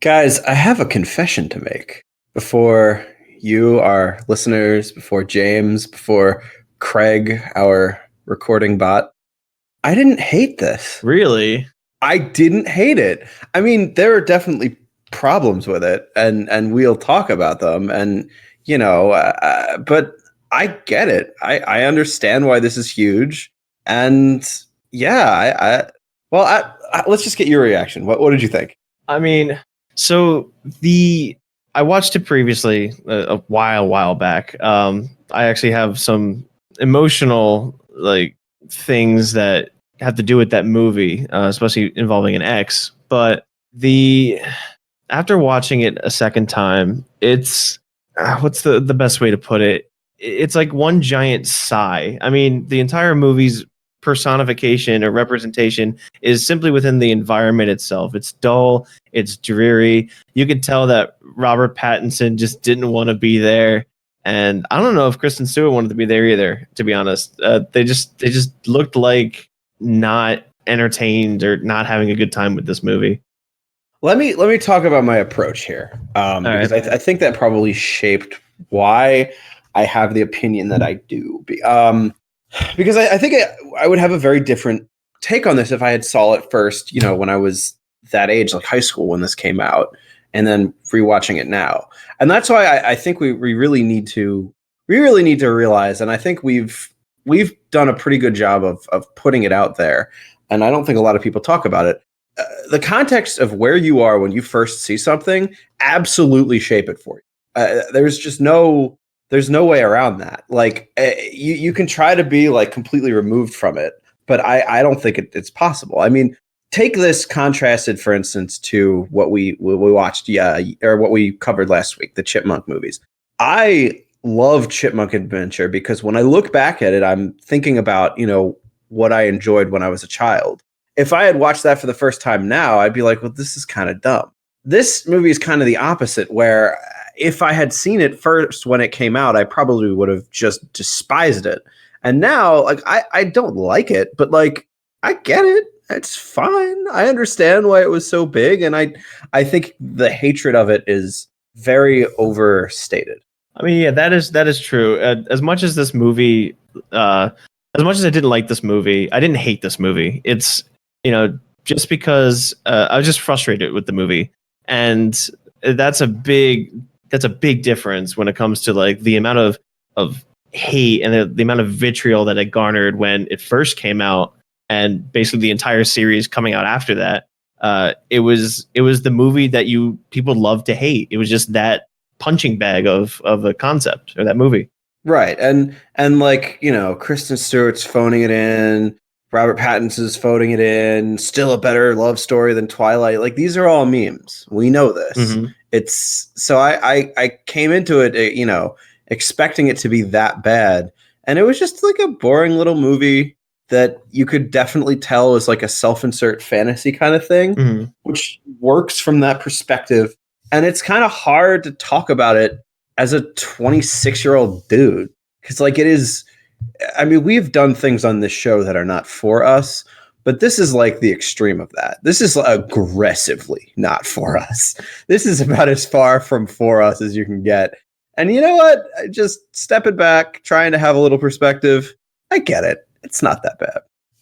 Guys, I have a confession to make before you, our listeners, before James, before Craig, our recording bot. I didn't hate this. Really? I didn't hate it. I mean, there are definitely problems with it, and we'll talk about them. And but I get it. I understand why this is huge. And yeah, let's just get your reaction. What did you think? I mean, so the I watched it previously a while back. I actually have some emotional things that have to do with that movie, especially involving an ex. But the after watching it a second time, it's what's the best way to put it? It's like one giant sigh. I mean, the entire movie's personification or representation is simply within the environment itself. It's dull, it's dreary. You could tell that Robert Pattinson just didn't want to be there. And I don't know if Kristen Stewart wanted to be there either, to be honest. They just looked like not entertained or not having a good time with this movie. Let me talk about my approach here, because right. I think that probably shaped why I have the opinion that I do. Because I think I would have a very different take on this if I had saw it first, when I was that age, like high school when this came out, and then rewatching it now. And that's why I think we really need to realize, and I think we've done a pretty good job of putting it out there, and I don't think a lot of people talk about it. The context of where you are when you first see something absolutely shape it for you. There's no way around that. Like you can try to be like completely removed from it, but I don't think it's possible. I mean, take this contrasted, for instance, to what we watched, or what we covered last week, the Chipmunk movies. I love Chipmunk Adventure because when I look back at it, I'm thinking about what I enjoyed when I was a child. If I had watched that for the first time now, I'd be like, well, this is kind of dumb. This movie is kind of the opposite, where if I had seen it first when it came out, I probably would have just despised it. And now, like, I don't like it, but like, I get it. It's fine. I understand why it was so big. And I think the hatred of it is very overstated. I mean, yeah, that is true. As much as this movie, as much as I didn't like this movie, I didn't hate this movie. It's just because I was just frustrated with the movie, and that's a big difference when it comes to like the amount of hate and the amount of vitriol that it garnered when it first came out, and basically the entire series coming out after that. It was the movie that people love to hate. It was just that punching bag of a concept, or that movie. Right. And like, Kristen Stewart's phoning it in, Robert Pattinson's phoning it in, still a better love story than Twilight. Like, these are all memes. We know this. Mm-hmm. It's so I came into it, expecting it to be that bad. And it was just like a boring little movie that you could definitely tell is like a self-insert fantasy kind of thing, mm-hmm. which works from that perspective. And it's kind of hard to talk about it as a 26-year-old dude. Because like it is, I mean, we've done things on this show that are not for us, but this is like the extreme of that. This is aggressively not for us. This is about as far from for us as you can get. And you know what? Just stepping back, trying to have a little perspective. I get it. It's not that bad.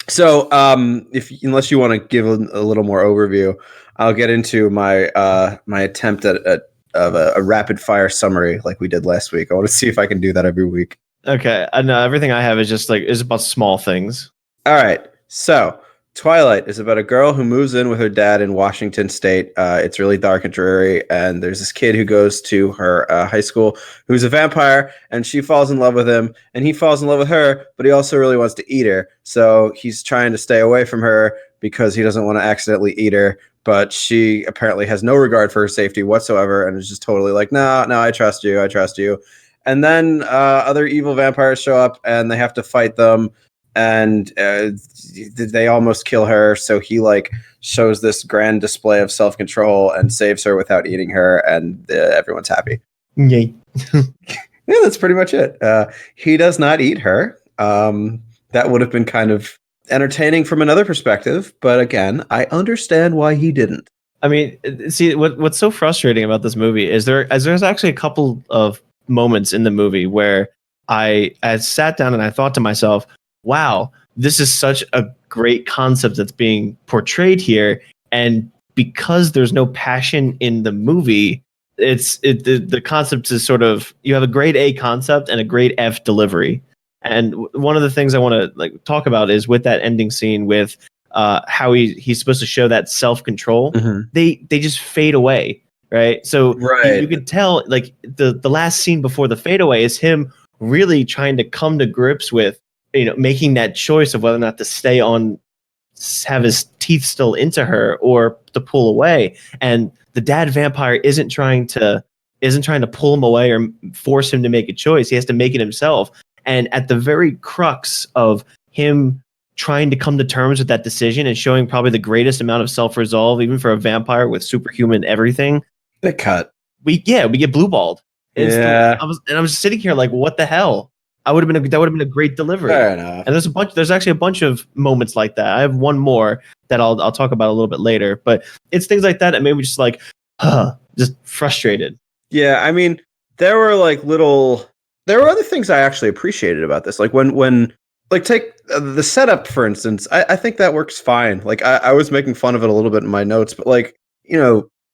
So, unless you want to give a little more overview, I'll get into my my attempt at a rapid fire summary like we did last week. I want to see if I can do that every week. Okay, no, everything I have is about small things. All right, so Twilight is about a girl who moves in with her dad in Washington State. It's really dark and dreary, and there's this kid who goes to her high school who's a vampire, and she falls in love with him, and he falls in love with her, but he also really wants to eat her. So he's trying to stay away from her because he doesn't want to accidentally eat her, but she apparently has no regard for her safety whatsoever, and is just totally like, no, I trust you. And then other evil vampires show up, and they have to fight them. And they almost kill her, so he like shows this grand display of self-control and saves her without eating her, and everyone's happy. Yay. Yeah, that's pretty much it. He does not eat her. That would have been kind of entertaining from another perspective, but again, I understand why he didn't. I mean, see, what's so frustrating about this movie is there's actually a couple of moments in the movie where I sat down and I thought to myself, wow, this is such a great concept that's being portrayed here, and because there's no passion in the movie, the concept is sort of, you have a grade A concept and a grade F delivery. And one of the things I want to like talk about is with that ending scene with how he's supposed to show that self control. Mhm. They just fade away, right? So you Right. can tell like the last scene before the fadeaway is him really trying to come to grips with, making that choice of whether or not to stay on, have his teeth still into her or to pull away. And the dad vampire isn't trying to pull him away or force him to make a choice. He has to make it himself. And at the very crux of him trying to come to terms with that decision and showing probably the greatest amount of self-resolve, even for a vampire with superhuman everything, Big cut. we get blue balled instantly. Yeah. I was sitting here like, what the hell? That would have been a great delivery. Fair enough. And there's actually a bunch of moments like that. I have one more that I'll talk about a little bit later, but it's things like that that made me just like, just frustrated. Yeah, I mean, there were other things I actually appreciated about this. Like when like take the setup for instance. I think that works fine. Like I was making fun of it a little bit in my notes, but like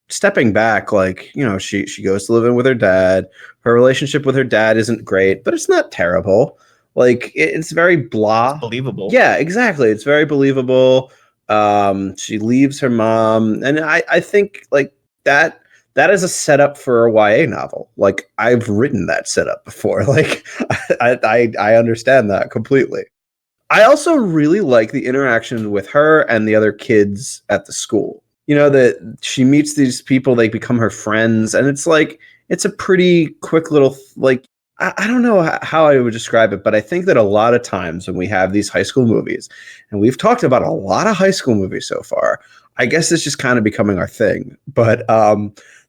stepping back, like she goes to live in with her dad. Her relationship with her dad isn't great, but it's not terrible. Like it's very blah. It's believable. Yeah, exactly. It's very believable. She leaves her mom, and I think like that is a setup for a YA novel. Like I've written that setup before. Like I understand that completely. I also really like the interaction with her and the other kids at the school. That she meets these people, they become her friends, and it's like it's a pretty quick little like I don't know how I would describe it, but I think that a lot of times when we have these high school movies, and we've talked about a lot of high school movies so far, I guess it's just kind of becoming our thing. But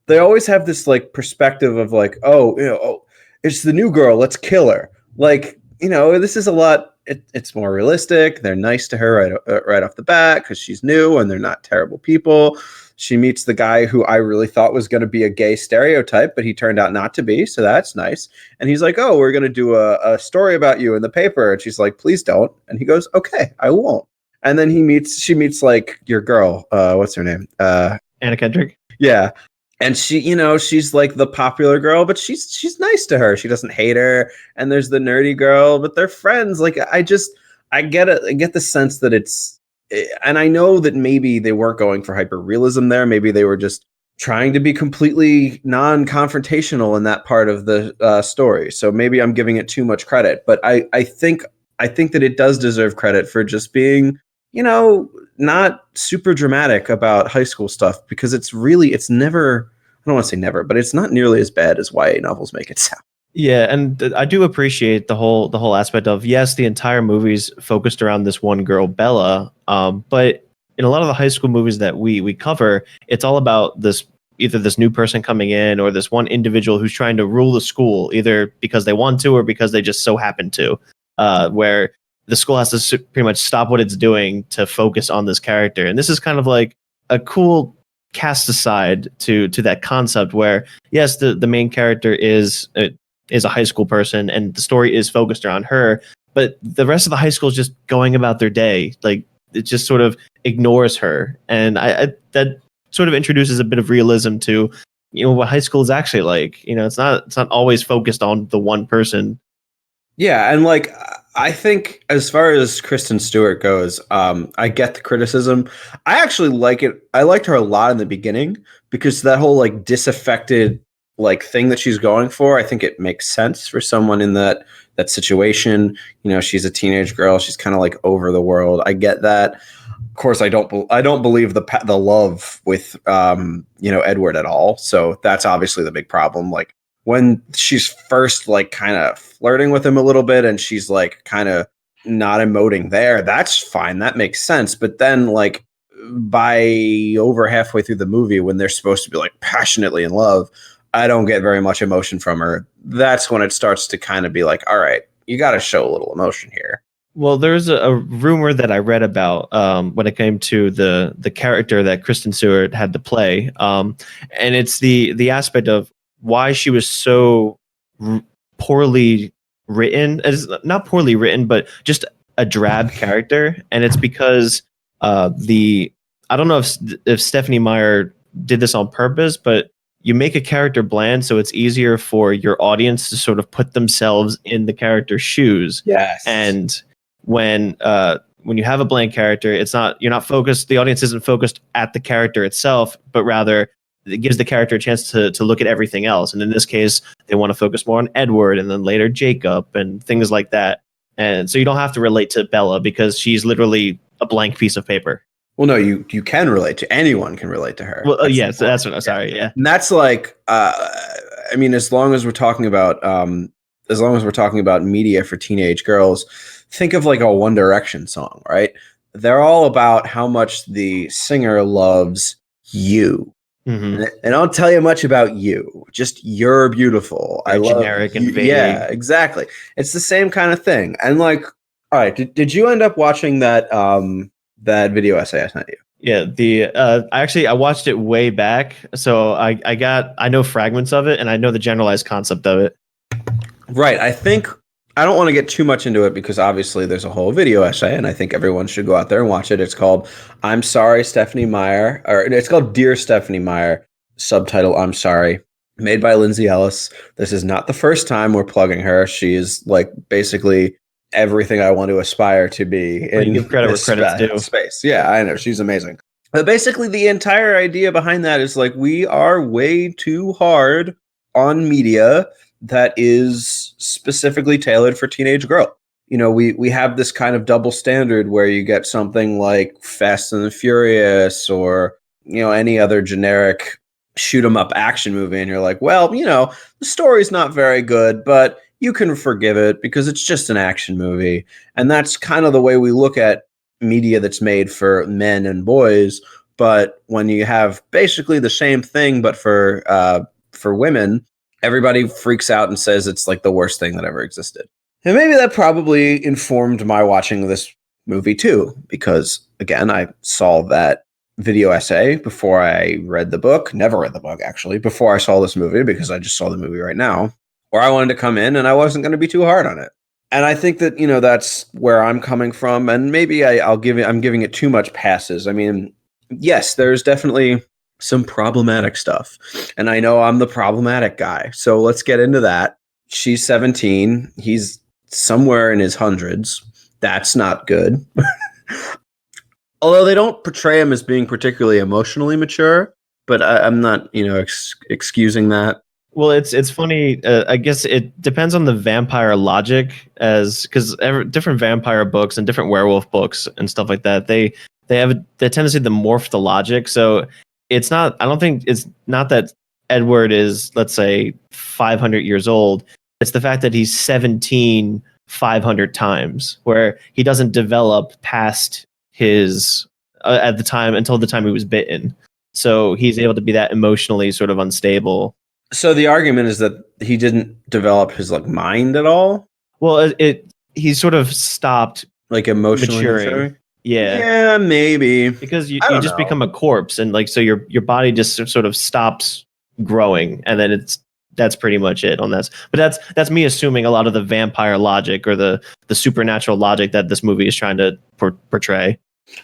they always have this like perspective of like, it's the new girl, let's kill her. Like, this is a lot. It's more realistic. They're nice to her right off the bat because she's new and they're not terrible people. She meets the guy who I really thought was going to be a gay stereotype, but he turned out not to be. So that's nice. And he's like, oh, we're going to do a story about you in the paper. And she's like, please don't. And he goes, okay, I won't. And then she meets like your girl. What's her name? Anna Kendrick. Yeah. And she, she's like the popular girl, but she's nice to her. She doesn't hate her. And there's the nerdy girl, but they're friends. Like I get it. I get the sense that and I know that maybe they weren't going for hyper realism there. Maybe they were just trying to be completely non-confrontational in that part of the story. So maybe I'm giving it too much credit, but I think that it does deserve credit for just being, not super dramatic about high school stuff, because it's never, I don't want to say never, but it's not nearly as bad as YA novels make it sound. Yeah, and I do appreciate the whole aspect of, yes, the entire movie's focused around this one girl, Bella, but in a lot of the high school movies that we cover, it's all about either this new person coming in or this one individual who's trying to rule the school, either because they want to or because they just so happen to, where the school has to pretty much stop what it's doing to focus on this character. And this is kind of like a cool cast aside to that concept where, yes, the main character is a high school person and the story is focused around her, but the rest of the high school is just going about their day. Like it just sort of ignores her. And I that sort of introduces a bit of realism to, what high school is actually like. It's not always focused on the one person. Yeah. And like, I think as far as Kristen Stewart goes, I get the criticism. I actually like it. I liked her a lot in the beginning because that whole like disaffected like thing that she's going for, I think it makes sense for someone in that situation. She's a teenage girl. She's kind of like over the world. I get that. Of course, I don't believe the love with Edward at all. So that's obviously the big problem. Like when she's first like kind of flirting with him a little bit and she's like kind of not emoting there, that's fine. That makes sense. But then like by over halfway through the movie, when they're supposed to be like passionately in love, I don't get very much emotion from her. That's when it starts to kind of be like, all right, you got to show a little emotion here. Well, there's a rumor that I read about when it came to the character that Kristen Stewart had to play, and it's the aspect of why she was so r- poorly written. As not poorly written, but just a drab character, and it's because the I don't know if Stephanie Meyer did this on purpose, but you make a character bland so it's easier for your audience to sort of put themselves in the character's shoes. Yes. And when you have a blank character, you're not focused. The audience isn't focused at the character itself, but rather it gives the character a chance to look at everything else. And in this case, they want to focus more on Edward and then later Jacob and things like that. And so you don't have to relate to Bella because she's literally a blank piece of paper. Well, no, you can relate to anyone can relate to her. Well, yes, that's what I'm sorry. Yeah. And that's like, I mean, as long as we're talking about media for teenage girls, think of like a One Direction song, right? They're all about how much the singer loves you. Mm-hmm. And I don't tell you much about you. Just you're beautiful. Very I love generic and you. vague. Yeah, exactly. It's the same kind of thing. And like, all right, did you end up watching that that video essay I sent you? Yeah, I watched it way back, so I know fragments of it and I know the generalized concept of it. Right. I don't want to get too much into it because obviously there's a whole video essay and I think everyone should go out there and watch it. It's called I'm Sorry, Stephanie Meyer, or it's called Dear Stephanie Meyer, subtitle I'm Sorry, made by Lindsay Ellis. This is not the first time we're plugging her. She is like basically everything I want to aspire to be in give credit where credit's due. Space. Yeah, I know. She's amazing. But basically the entire idea behind that is like we are way too hard on media that is specifically tailored for teenage girl. You know, we have this kind of double standard where you get something like Fast and the Furious or, you know, any other generic shoot 'em up action movie. And you're like, well, you know, the story's not very good, but you can forgive it because it's just an action movie. And that's kind of the way we look at media that's made for men and boys. But when you have basically the same thing, but for women, everybody freaks out and says it's like the worst thing that ever existed. And maybe that probably informed my watching this movie too, because again, I saw that video essay before I read the book, never read the book actually, before I saw this movie, because I just saw the movie right now, where I wanted to come in and I wasn't going to be too hard on it. And I think that, you know, that's where I'm coming from. And maybe I'm giving it too much passes. I mean, yes, there's definitely some problematic stuff. And I know I'm the problematic guy. So let's get into that. She's 17. He's somewhere in his hundreds. That's not good. Although they don't portray him as being particularly emotionally mature, but I'm not, you know, excusing that. Well, it's funny. I guess it depends on the vampire logic, because different vampire books and different werewolf books and stuff like that, they have the tendency to morph the logic. So it's not. I don't think it's not that Edward is, let's say, 500 years old. It's the fact that he's 17 500 times, where he doesn't develop past his at the time until the time he was bitten. So he's able to be that emotionally sort of unstable. So the argument is that he didn't develop his like mind at all. Well, he sort of stopped like emotionally maturing. Yeah, maybe because you just become a corpse, and like so your body just sort of stops growing, and then that's pretty much it on this. But that's me assuming a lot of the vampire logic or the supernatural logic that this movie is trying to portray.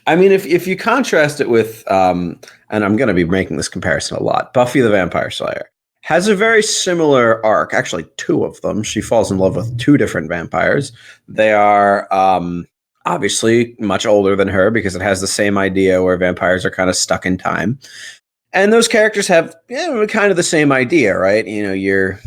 I mean, if you contrast it with, and I'm going to be making this comparison a lot, Buffy the Vampire Slayer has a very similar arc. Actually, two of them. She falls in love with two different vampires. They are obviously much older than her because it has the same idea where vampires are kind of stuck in time. And those characters have kind of the same idea, right? You know, you're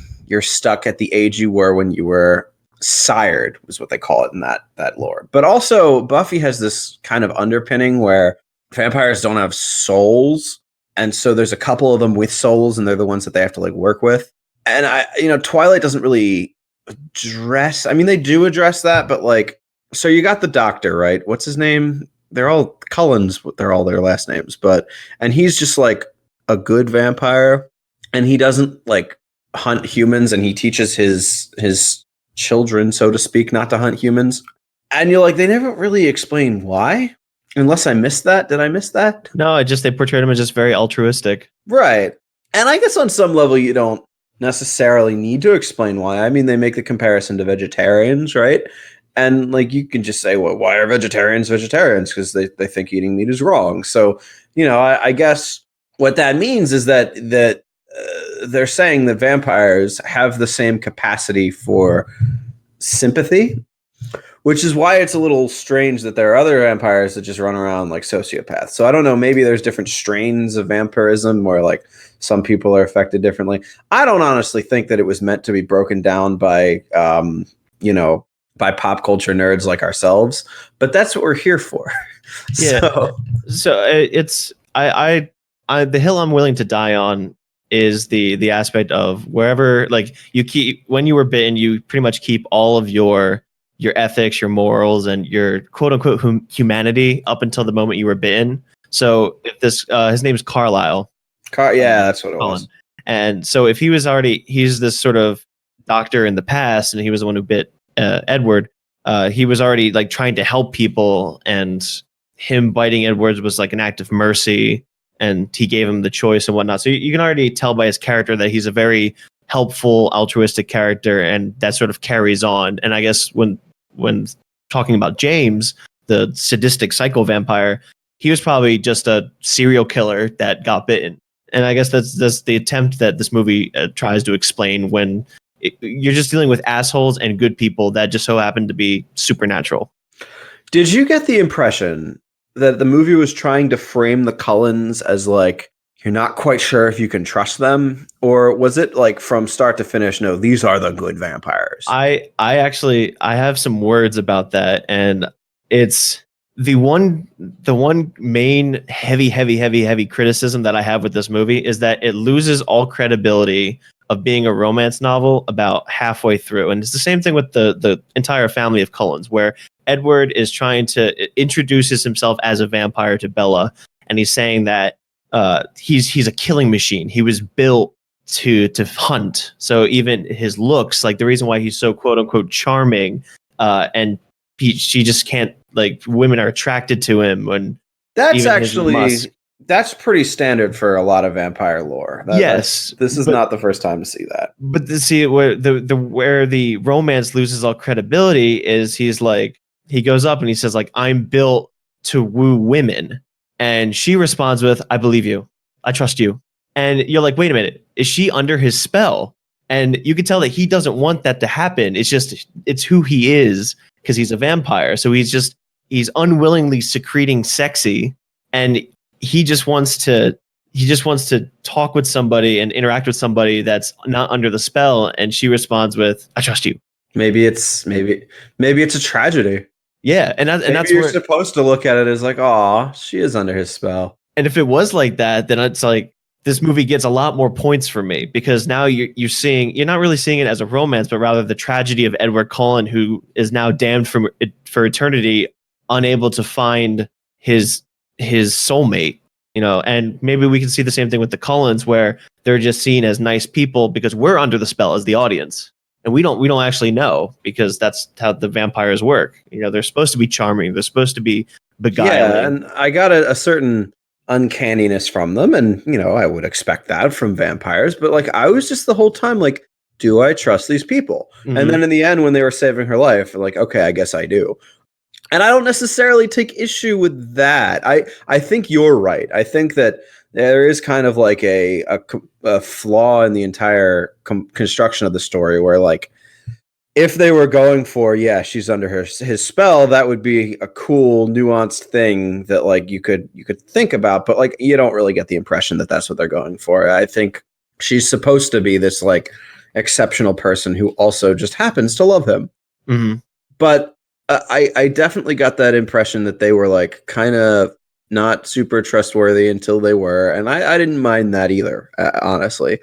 stuck at the age you were when you were sired, was what they call it in that lore. But also Buffy has this kind of underpinning where vampires don't have souls. And so there's a couple of them with souls, and they're the ones that they have to like work with. And Twilight doesn't really address. I mean, they do address that, but like, so you got the doctor, right? What's his name? They're all Cullens. They're all their last names, and he's just like a good vampire, and he doesn't like hunt humans, and he teaches his children, so to speak, not to hunt humans. And you're like, they never really explain why. Unless I missed that. Did I miss that? No, they portrayed him as just very altruistic. Right. And I guess on some level you don't necessarily need to explain why. I mean, they make the comparison to vegetarians, right? And like you can just say, well, why are vegetarians vegetarians? Because they think eating meat is wrong. So, I guess what that means is that they're saying that vampires have the same capacity for sympathy, which is why it's a little strange that there are other vampires that just run around like sociopaths. So I don't know, maybe there's different strains of vampirism where like some people are affected differently. I don't honestly think that it was meant to be broken down by by pop culture nerds like ourselves, but that's what we're here for. Yeah. So it's the hill I'm willing to die on is the aspect of wherever, like, you keep, when you were bitten, you pretty much keep all of your ethics, your morals, and your quote unquote humanity up until the moment you were bitten. So if this his name is Carlisle. That's what it was. And so if he's this sort of doctor in the past, and he was the one who bit Edward, he was already like trying to help people, and him biting Edwards was like an act of mercy, and he gave him the choice and whatnot. So you can already tell by his character that he's a very helpful, altruistic character, and that sort of carries on. And I guess when talking about James, the sadistic psycho vampire, he was probably just a serial killer that got bitten. And I guess that's the attempt that this movie tries to explain, when you're just dealing with assholes and good people that just so happen to be supernatural. Did you get the impression that the movie was trying to frame the Cullens as like, you're not quite sure if you can trust them? Or was it like from start to finish, no, these are the good vampires? I have some words about that, and it's the one main heavy criticism that I have with this movie is that it loses all credibility of being a romance novel about halfway through. And it's the same thing with the entire family of Cullens, where Edward is trying to introduces himself as a vampire to Bella, and he's saying that he's a killing machine. He was built to hunt. So even his looks, like the reason why he's so quote unquote charming, and she just can't, like, women are attracted to him. When that's pretty standard for a lot of vampire lore. This is not the first time to see that. But where the romance loses all credibility is he goes up and he says, like, I'm built to woo women. And she responds with, I believe you. I trust you. And you're like, wait a minute, is she under his spell? And you can tell that he doesn't want that to happen. It's who he is, because he's a vampire. So he's unwillingly secreting sexy, and he just wants to talk with somebody and interact with somebody that's not under the spell. And she responds with, I trust you. Maybe it's a tragedy. Yeah, and that's you're supposed to look at it as like, oh, she is under his spell. And if it was like that, then it's like, this movie gets a lot more points for me, because now you're not really seeing it as a romance, but rather the tragedy of Edward Cullen, who is now damned for eternity, unable to find his soulmate. And maybe we can see the same thing with the Cullens, where they're just seen as nice people because we're under the spell as the audience. And we don't actually know, because that's how the vampires work. They're supposed to be charming. They're supposed to be beguiling. Yeah, and I got a certain uncanniness from them, and I would expect that from vampires. But like, I was just the whole time like, do I trust these people? Mm-hmm. And then in the end, when they were saving her life, like, okay, I guess I do. And I don't necessarily take issue with that. I think you're right. I think that there is kind of like a flaw in the entire construction of the story, where like, if they were going for, yeah, she's under his spell, that would be a cool, nuanced thing that like you could think about, but like you don't really get the impression that that's what they're going for. I think she's supposed to be this like exceptional person who also just happens to love him. Mm-hmm. But I definitely got that impression that they were like kind of not super trustworthy until they were, and I didn't mind that either. Honestly,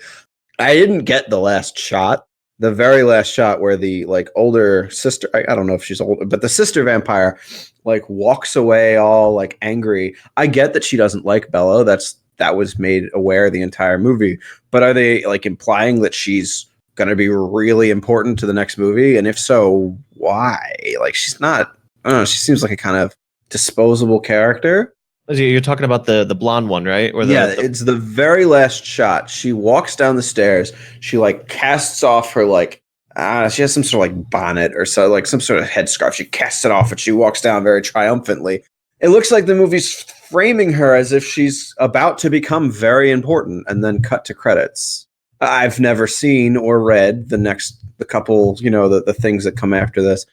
I didn't get the last shot. The very last shot where the like older sister, I don't know if she's older, but the sister vampire like walks away all like angry. I get that she doesn't like Bella. That was made aware the entire movie. But are they like implying that she's going to be really important to the next movie? And if so, why? Like, she's not I don't know, she seems like a kind of disposable character. You're talking about the blonde one, right? Or Yeah, the it's the very last shot. She walks down the stairs. She like casts off her like she has some sort of like bonnet or so like some sort of headscarf. She casts it off and she walks down very triumphantly. It looks like the movie's framing her as if she's about to become very important, and then cut to credits. I've never seen or read the couple, the things that come after this.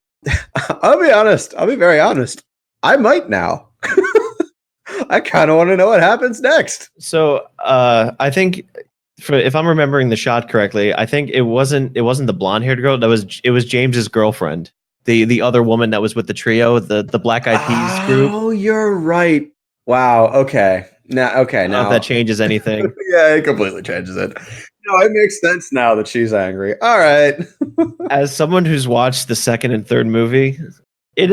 I'll be honest. I'll be very honest. I might now. I kind of want to know what happens next. So I think, if I'm remembering the shot correctly, I think it wasn't the blonde haired girl. It was James's girlfriend, the other woman that was with the trio, the Black Eyed Peas group. Oh, you're right. Wow. Okay. Now, I don't know if that changes anything. Yeah, it completely changes it. No, it makes sense now that she's angry. All right. As someone who's watched the second and third movie, it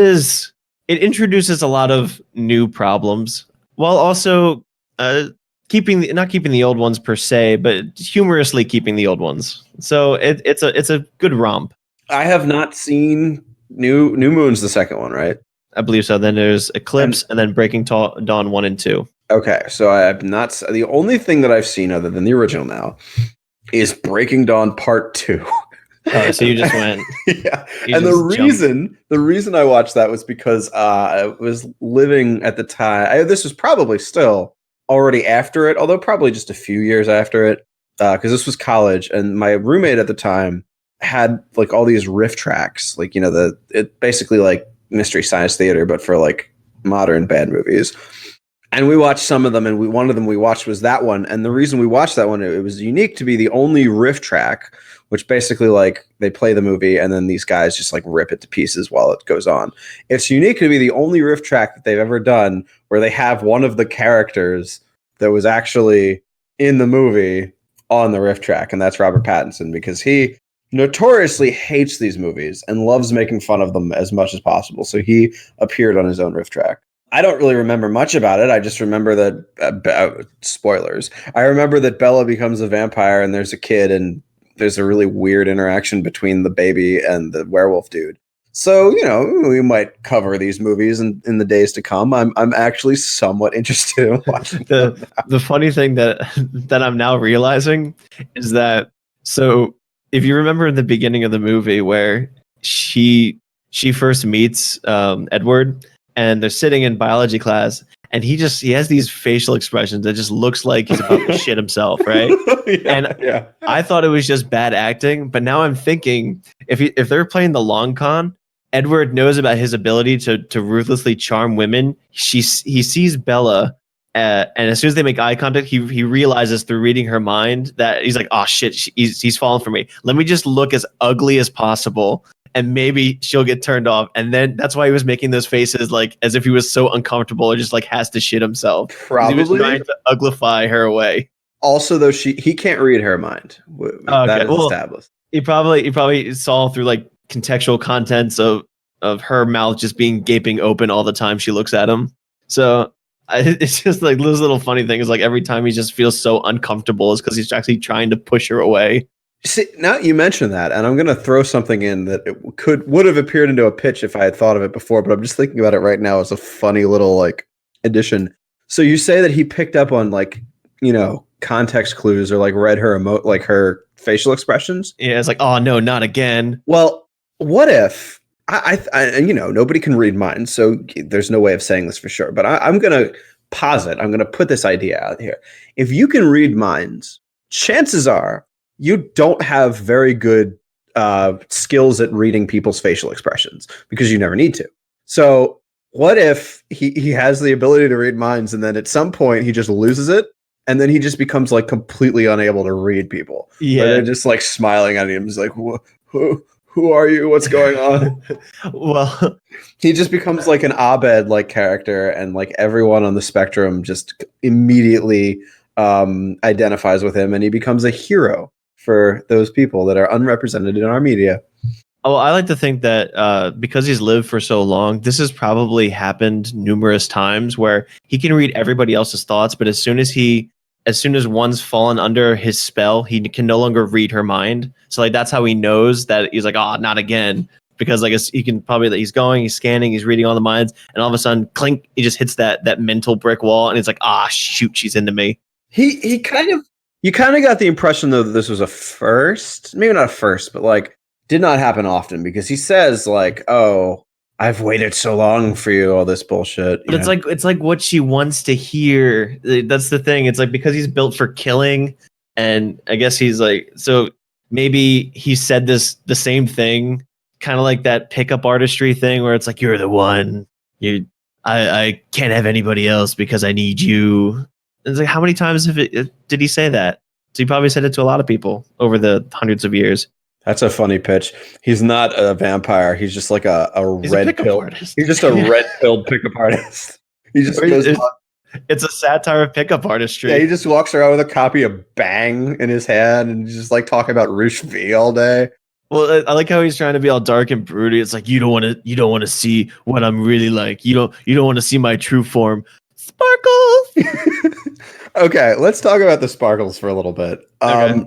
introduces a lot of new problems while also not keeping the old ones per se, but humorously keeping the old ones. So it's a good romp. I have not seen New Moon's the second one, right? I believe so. Then there's Eclipse and then Breaking Dawn 1 and 2. Okay, so I have not. The only thing that I've seen other than the original now is Breaking Dawn Part 2. So you just went. Yeah, and the reason I watched that was because I was living at the time. This was probably still already after it, although probably just a few years after it, because this was college, and my roommate at the time had like all these riff tracks, like it basically like Mystery Science Theater, but for like modern bad movies. And we watched some of them, and one of them we watched was that one. And the reason we watched that one, it was unique to be the only riff track, which basically like they play the movie and then these guys just like rip it to pieces while it goes on. It's unique to be the only riff track that they've ever done where they have one of the characters that was actually in the movie on the riff track, and that's Robert Pattinson, because he notoriously hates these movies and loves making fun of them as much as possible. So he appeared on his own riff track. I don't really remember much about it. I just remember that, spoilers, I remember that Bella becomes a vampire and there's a kid and there's a really weird interaction between the baby and the werewolf dude. So, we might cover these movies in the days to come. I'm actually somewhat interested in watching them. The funny thing that I'm now realizing is that, so if you remember in the beginning of the movie where she first meets Edward, and they're sitting in biology class, and he has these facial expressions that just looks like he's about to shit himself, right? Yeah. I thought it was just bad acting, but now I'm thinking if they're playing the long con, Edward knows about his ability to ruthlessly charm women. He sees Bella, and as soon as they make eye contact, he realizes through reading her mind that he's like, oh shit, he's fallen for me. Let me just look as ugly as possible, and maybe she'll get turned off. And then that's why he was making those faces like as if he was so uncomfortable or just like has to shit himself. Probably. He was trying to uglify her away. Also, though, he can't read her mind. That is established. He probably saw through like contextual contents of her mouth just being gaping open all the time she looks at him. So it's just like those little funny things. Like every time he just feels so uncomfortable is because he's actually trying to push her away. See, now you mention that, and I'm going to throw something in that it would have appeared into a pitch if I had thought of it before, but I'm just thinking about it right now as a funny little like addition. So you say that he picked up on like, context clues or like read her like her facial expressions. Yeah, it's like, oh no, not again. Well, what if I nobody can read minds, so there's no way of saying this for sure, but I'm going to posit, I'm going to put this idea out here. If you can read minds, chances are you don't have very good skills at reading people's facial expressions because you never need to. So what if he has the ability to read minds and then at some point he just loses it and then he just becomes like completely unable to read people? Yeah. They're just like smiling at him. He's like, who are you? What's going on? Well, he just becomes like an Abed like character, and like everyone on the spectrum just immediately identifies with him, and he becomes a hero for those people that are unrepresented in our media. Oh, I like to think that because he's lived for so long, this has probably happened numerous times where he can read everybody else's thoughts, but as soon as one's fallen under his spell, he can no longer read her mind. So like that's how he knows that he's like, oh, not again. because I guess he can probably he's going, he's scanning, he's reading all the minds, and all of a sudden, clink, he just hits that mental brick wall, and it's like, shoot, she's into me. He kind of you kind of got the impression though that this was a first, maybe not a first, but like did not happen often because he says like, "Oh, I've waited so long for you, all this bullshit." But it's like what she wants to hear. That's the thing. It's like because he's built for killing, and I guess he's like so maybe he said the same thing, kind of like that pickup artistry thing where it's like you're the one. I can't have anybody else because I need you. It's like how many times did he say that? So he probably said it to a lot of people over the hundreds of years. That's a funny pitch. He's not a vampire. He's just like a red pill artist. He's just a red pilled pickup artist. He just goes. It's a satire of pickup artistry. Yeah, he just walks around with a copy of Bang in his hand and just like talking about Roosh V all day. Well, I like how he's trying to be all dark and broody. It's like you don't want to see what I'm really like. You don't want to see my true form. Sparkles. Okay, let's talk about the sparkles for a little bit. Okay.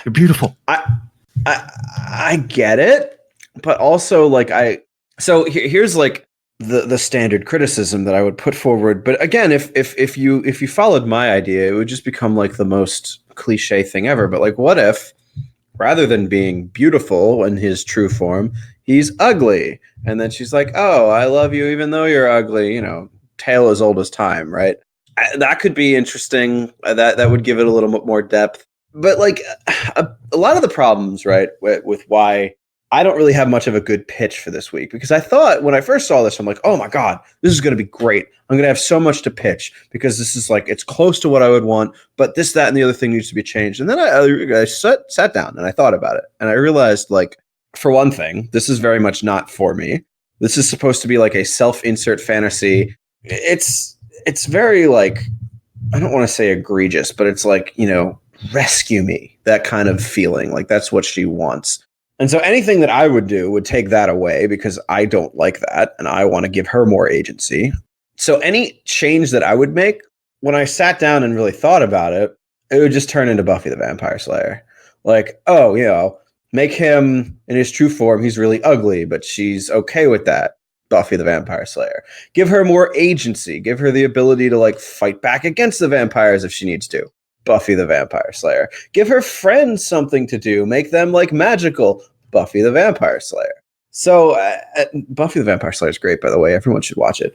You're beautiful. I get it, but also like here's like the standard criticism that I would put forward. But again, if you followed my idea, it would just become like the most cliche thing ever. But like, what if rather than being beautiful in his true form, he's ugly? And then she's like, "Oh, I love you even though you're ugly." You know, tale as old as time, right? That could be interesting. That would give it a little bit more depth. But like a lot of the problems, right, with why I don't really have much of a good pitch for this week, because I thought when I first saw this, I'm like, oh my God, this is going to be great. I'm going to have so much to pitch because this is like, it's close to what I would want, but this, that, and the other thing needs to be changed. And then I sat down and I thought about it. And I realized, like, for one thing, this is very much not for me. This is supposed to be like a self-insert fantasy. It's very like, I don't want to say egregious, but it's like, you know, rescue me, that kind of feeling. Like that's what she wants. And so anything that I would do would take that away because I don't like that and I want to give her more agency. So any change that I would make, when I sat down and really thought about it, it would just turn into Buffy the Vampire Slayer. Like, oh, you know, make him in his true form, he's really ugly, but she's okay with that. Buffy the Vampire Slayer. Give her more agency. Give her the ability to like fight back against the vampires if she needs to. Buffy the Vampire Slayer. Give her friends something to do. Make them like magical. Buffy the Vampire Slayer. So Buffy the Vampire Slayer is great, by the way. Everyone should watch it.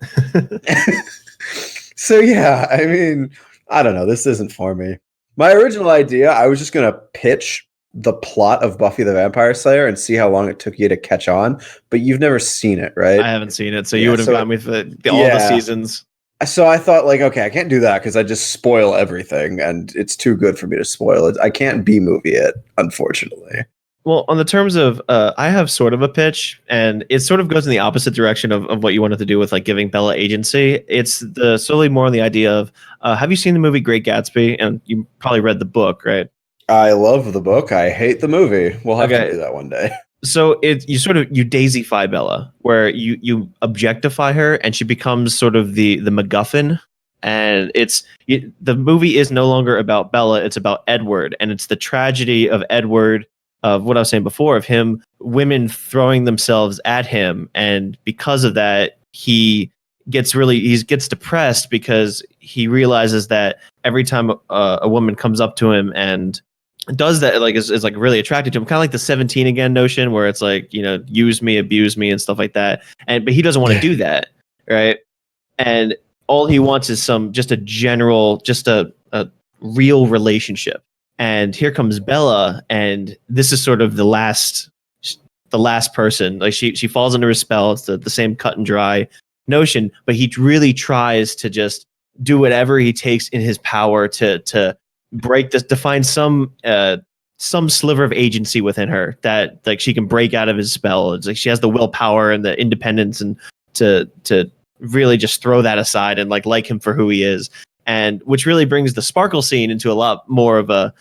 So yeah, I mean, I don't know. This isn't for me. My original idea, I was just going to pitch the plot of Buffy the Vampire Slayer and see how long it took you to catch on, but you've never seen it, right? I haven't seen it, so you would have got me for all the seasons. So I thought, like, okay, I can't do that because I just spoil everything, and it's too good for me to spoil it. I can't B-movie it, unfortunately. Well, on the terms of, I have sort of a pitch, and it sort of goes in the opposite direction of what you wanted to do with like giving Bella agency. It's solely more on the idea of, have you seen the movie Great Gatsby? And you probably read the book, right? I love the book. I hate the movie. We'll have to do that one day. So you daisify Bella, where you objectify her, and she becomes sort of the MacGuffin. And the movie is no longer about Bella; it's about Edward, and it's the tragedy of Edward, of what I was saying before, of him, women throwing themselves at him, and because of that, he gets depressed because he realizes that every time a woman comes up to him and does that, like is like really attracted to him, kind of like the 17 again notion, where it's like, you know, use me, abuse me, and stuff like that. But he doesn't want to do that, right? And all he wants is just a real relationship. And here comes Bella, and this is sort of the last person. Like she falls under his spell. It's the same cut and dry notion, but he really tries to just do whatever he takes in his power to break this, to find some sliver of agency within her that like she can break out of his spell. It's like she has the willpower and the independence and to really just throw that aside and like him for who he is. And which really brings the sparkle scene into a lot more of a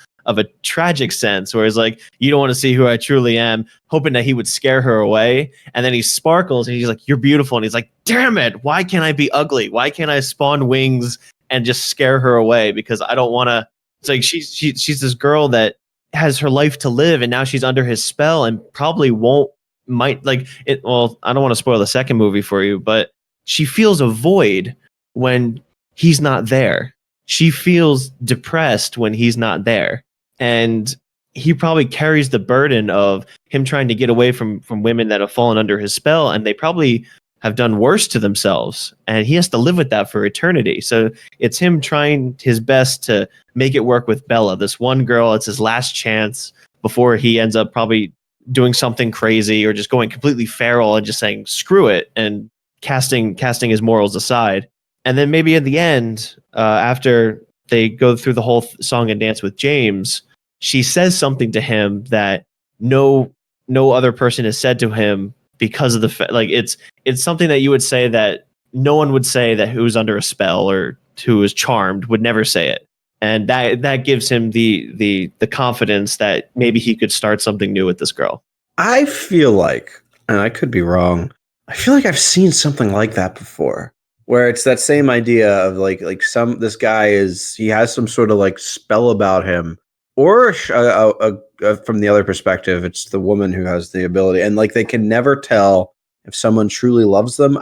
tragic sense, where it's like, you don't want to see who I truly am, hoping that he would scare her away. And then he sparkles and he's like, you're beautiful. And he's like, damn it, why can't I be ugly? Why can't I spawn wings and just scare her away? Because I don't want to. It's like she's this girl that has her life to live, and now she's under his spell and probably won't might like it. Well, I don't want to spoil the second movie for you, but she feels a void when he's not there. She feels depressed when he's not there. And he probably carries the burden of him trying to get away from women that have fallen under his spell, and they probably have done worse to themselves, and he has to live with that for eternity. So it's him trying his best to make it work with Bella, this one girl. It's his last chance before he ends up probably doing something crazy or just going completely feral and just saying screw it and casting his morals aside. And then maybe in the end, after they go through the whole song and dance with James, she says something to him that no other person has said to him, because of the like it's something that you would say that no one would say, that who's under a spell or who is charmed would never say it. And that gives him the confidence that maybe he could start something new with this girl. I feel like, and I could be wrong, I feel like I've seen something like that before, where it's that same idea of this guy he has some sort of like spell about him, or from the other perspective, it's the woman who has the ability, and like they can never tell if someone truly loves them.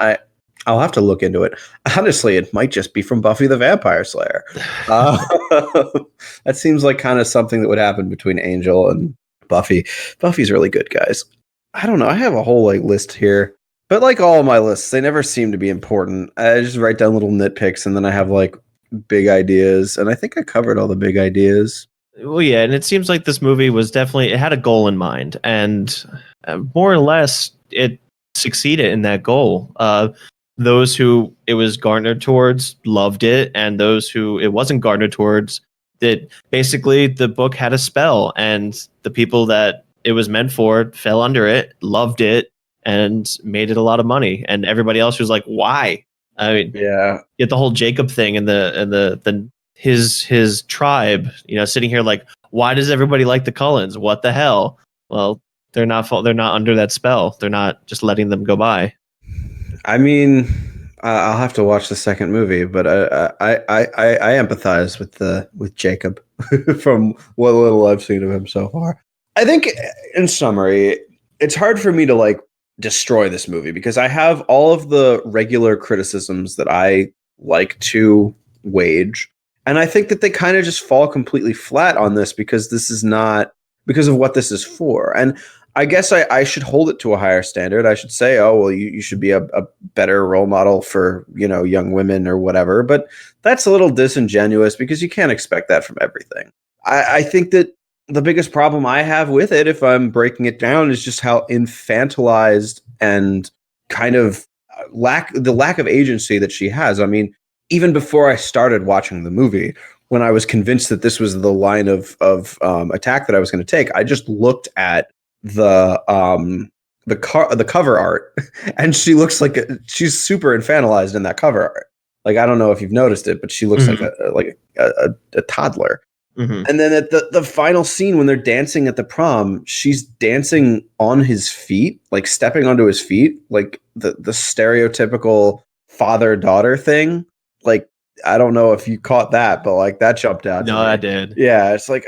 I'll have to look into it. Honestly, it might just be from Buffy the Vampire Slayer. That seems like kind of something that would happen between Angel and Buffy. Buffy's really good, guys. I don't know. I have a whole like list here, but like all of my lists, they never seem to be important. I just write down little nitpicks, and then I have like big ideas, and I think I covered all the big ideas. Well, yeah, and it seems like this movie was definitely, it had a goal in mind, and more or less it succeeded in that goal. Those who it was garnered towards loved it, and those who it wasn't garnered towards, that basically the book had a spell, and the people that it was meant for fell under it, loved it, and made it a lot of money. And everybody else was like, why? I mean, Yeah, get the whole Jacob thing and the his tribe, sitting here like, why does everybody like the Cullens? What the hell? Well, they're not under that spell. They're not just letting them go by. I mean, I'll have to watch the second movie, but I empathize with Jacob from what little I've seen of him so far. I think, in summary, it's hard for me to like destroy this movie because I have all of the regular criticisms that I like to wage, and I think that they kind of just fall completely flat on this because because of what this is for. And I guess I should hold it to a higher standard. I should say, oh, well, you should be a better role model for, young women or whatever. But that's a little disingenuous because you can't expect that from everything. I think that the biggest problem I have with it, if I'm breaking it down, is just how infantilized and kind of lack of agency that she has. I mean, even before I started watching the movie, when I was convinced that this was the line of attack that I was going to take, I just looked at the cover art, and she looks like she's super infantilized in that cover art. Like, I don't know if you've noticed it, but she looks like a toddler. Mm-hmm. And then at the final scene when they're dancing at the prom, she's dancing on his feet, like stepping onto his feet, like the stereotypical father-daughter thing. Like, I don't know if you caught that, but like that jumped out. No, I did. Yeah, it's like,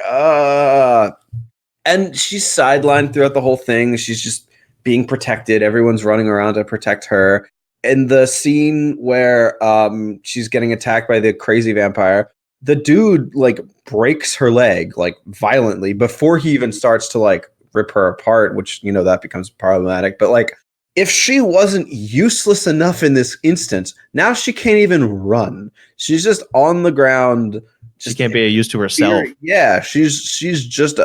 and she's sidelined throughout the whole thing. She's just being protected. Everyone's running around to protect her. And the scene where she's getting attacked by the crazy vampire, the dude like breaks her leg like violently before he even starts to like rip her apart, which, that becomes problematic. But like, if she wasn't useless enough in this instance, now she can't even run. She's just on the ground. She can't be used to herself. Yeah, she's just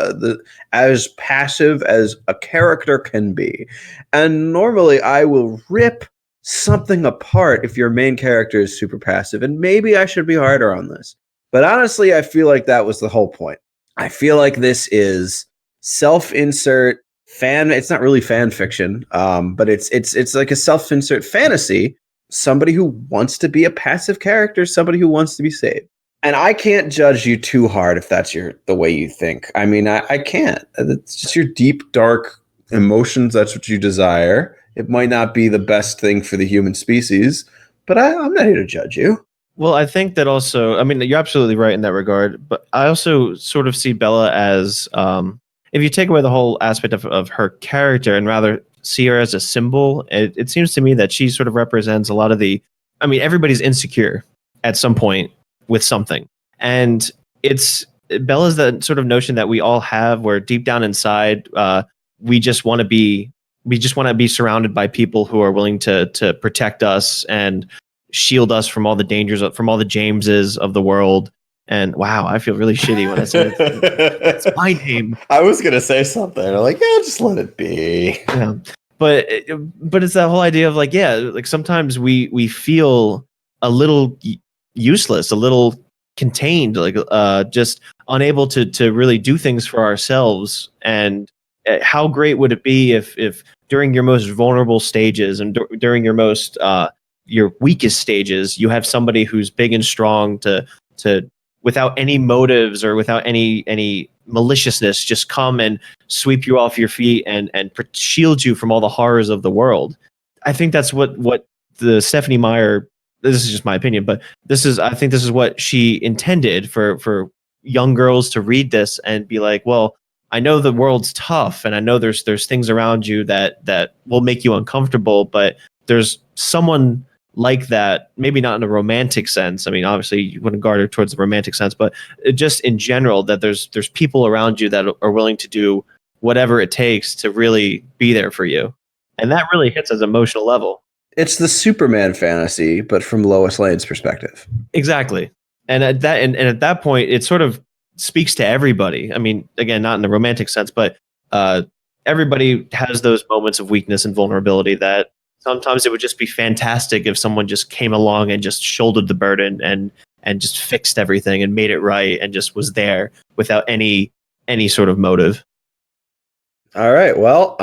as passive as a character can be. And normally I will rip something apart if your main character is super passive, and maybe I should be harder on this. But honestly, I feel like that was the whole point. I feel like this is self-insert fan. It's not really fan fiction, but it's like a self-insert fantasy. Somebody who wants to be a passive character, somebody who wants to be saved. And I can't judge you too hard if that's the way you think. I mean, I can't. It's just your deep, dark emotions. That's what you desire. It might not be the best thing for the human species, but I'm not here to judge you. Well, I think that also, I mean, you're absolutely right in that regard, but I also sort of see Bella as, if you take away the whole aspect of her character and rather see her as a symbol. It seems to me that she sort of represents a lot of everybody's insecure at some point with something. And Bella's that sort of notion that we all have where deep down inside, we just want to be surrounded by people who are willing to protect us and shield us from all the dangers, from all the Jameses of the world. And wow, I feel really shitty when I say it's my name. I was gonna say something. I'm like, yeah, just let it be. Yeah. But it's that whole idea of like sometimes we feel a little useless, a little contained, like just unable to really do things for ourselves. And how great would it be if during your most vulnerable stages and during your weakest stages, you have somebody who's big and strong to without any motives or without any maliciousness, just come and sweep you off your feet and shield you from all the horrors of the world. I think that's what the Stephenie Meyer, this is just my opinion, but I think this is what she intended for young girls to read this and be like, well, I know the world's tough and I know there's things around you that will make you uncomfortable, but there's someone like that, maybe not in a romantic sense. I mean, obviously you wouldn't guard her towards the romantic sense, but just in general, that there's people around you that are willing to do whatever it takes to really be there for you. And that really hits as an emotional level. It's the Superman fantasy, but from Lois Lane's perspective. Exactly. And at that point, it sort of speaks to everybody. I mean, again, not in the romantic sense, but everybody has those moments of weakness and vulnerability that sometimes it would just be fantastic if someone just came along and just shouldered the burden and just fixed everything and made it right and just was there without any sort of motive. All right. Well,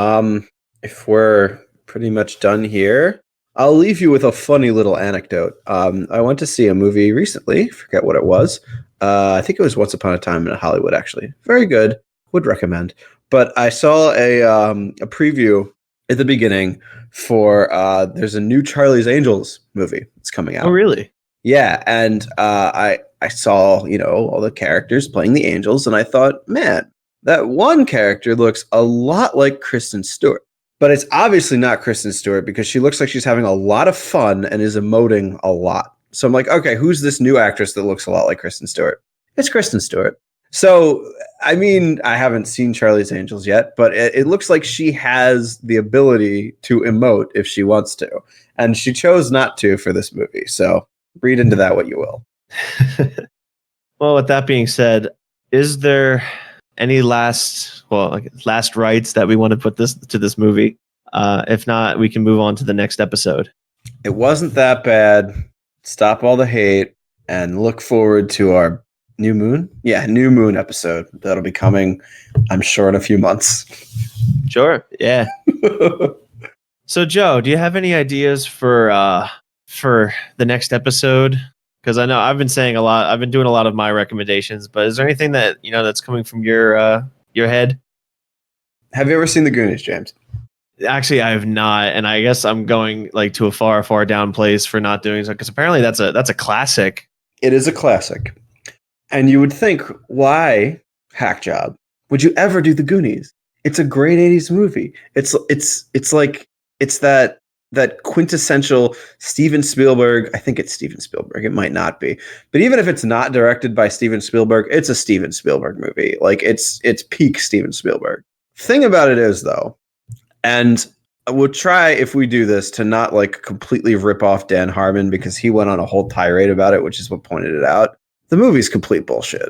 if we're pretty much done here, I'll leave you with a funny little anecdote. I went to see a movie recently. Forget what it was. I think it was Once Upon a Time in Hollywood, actually. Very good. Would recommend. But I saw a preview at the beginning for there's a new Charlie's Angels movie that's coming out. Oh, really? Yeah, and I saw, all the characters playing the angels, and I thought, man, that one character looks a lot like Kristen Stewart. But it's obviously not Kristen Stewart because she looks like she's having a lot of fun and is emoting a lot. So I'm like, okay, who's this new actress that looks a lot like Kristen Stewart? It's Kristen Stewart. So, I mean, I haven't seen Charlie's Angels yet, but it looks like she has the ability to emote if she wants to. And she chose not to for this movie. So read into that what you will. Well, with that being said, is there any last rights that we want to put to this movie? If not, we can move on to the next episode. It wasn't that bad. Stop all the hate and look forward to our New Moon? Yeah, New Moon episode. That'll be coming, I'm sure, in a few months. Sure, yeah. So, Joe, do you have any ideas for the next episode? Because I know I've been saying a lot. I've been doing a lot of my recommendations, but is there anything that that's coming from your head? Have you ever seen The Goonies, James? Actually, I have not, and I guess I'm going like to a far, far down place for not doing so. Because apparently, that's a classic. It is a classic. And you would think, why, hack job, would you ever do The Goonies? It's a great 80s movie. It's that quintessential Steven Spielberg. I think it's Steven Spielberg. It might not be. But even if it's not directed by Steven Spielberg, it's a Steven Spielberg movie. Like it's peak Steven Spielberg. Thing about it is, though, and we'll try, if we do this, to not like completely rip off Dan Harmon because he went on a whole tirade about it, which is what pointed it out. The movie's complete bullshit.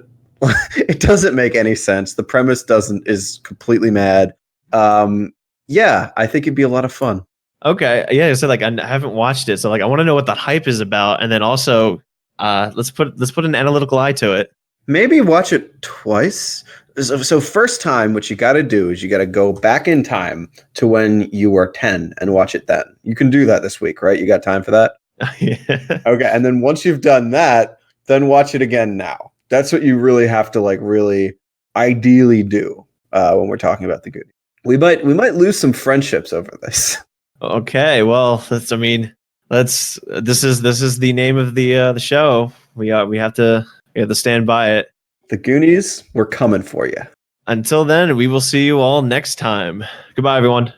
It doesn't make any sense. The premise is completely mad. Yeah, I think it'd be a lot of fun. Okay, yeah. So like, I haven't watched it, so like, I want to know what the hype is about, and then also, let's put an analytical eye to it. Maybe watch it twice. So first time, what you got to do is you got to go back in time to when you were 10 and watch it then. You can do that this week, right? You got time for that? Yeah. Okay, and then once you've done that, then watch it again now. That's what you really have to like really ideally do when we're talking about The Goonies. We might lose some friendships over this. Okay, well, this is the name of the show. We have to stand by it. The Goonies, we're coming for you. Until then, we will see you all next time. Goodbye, everyone.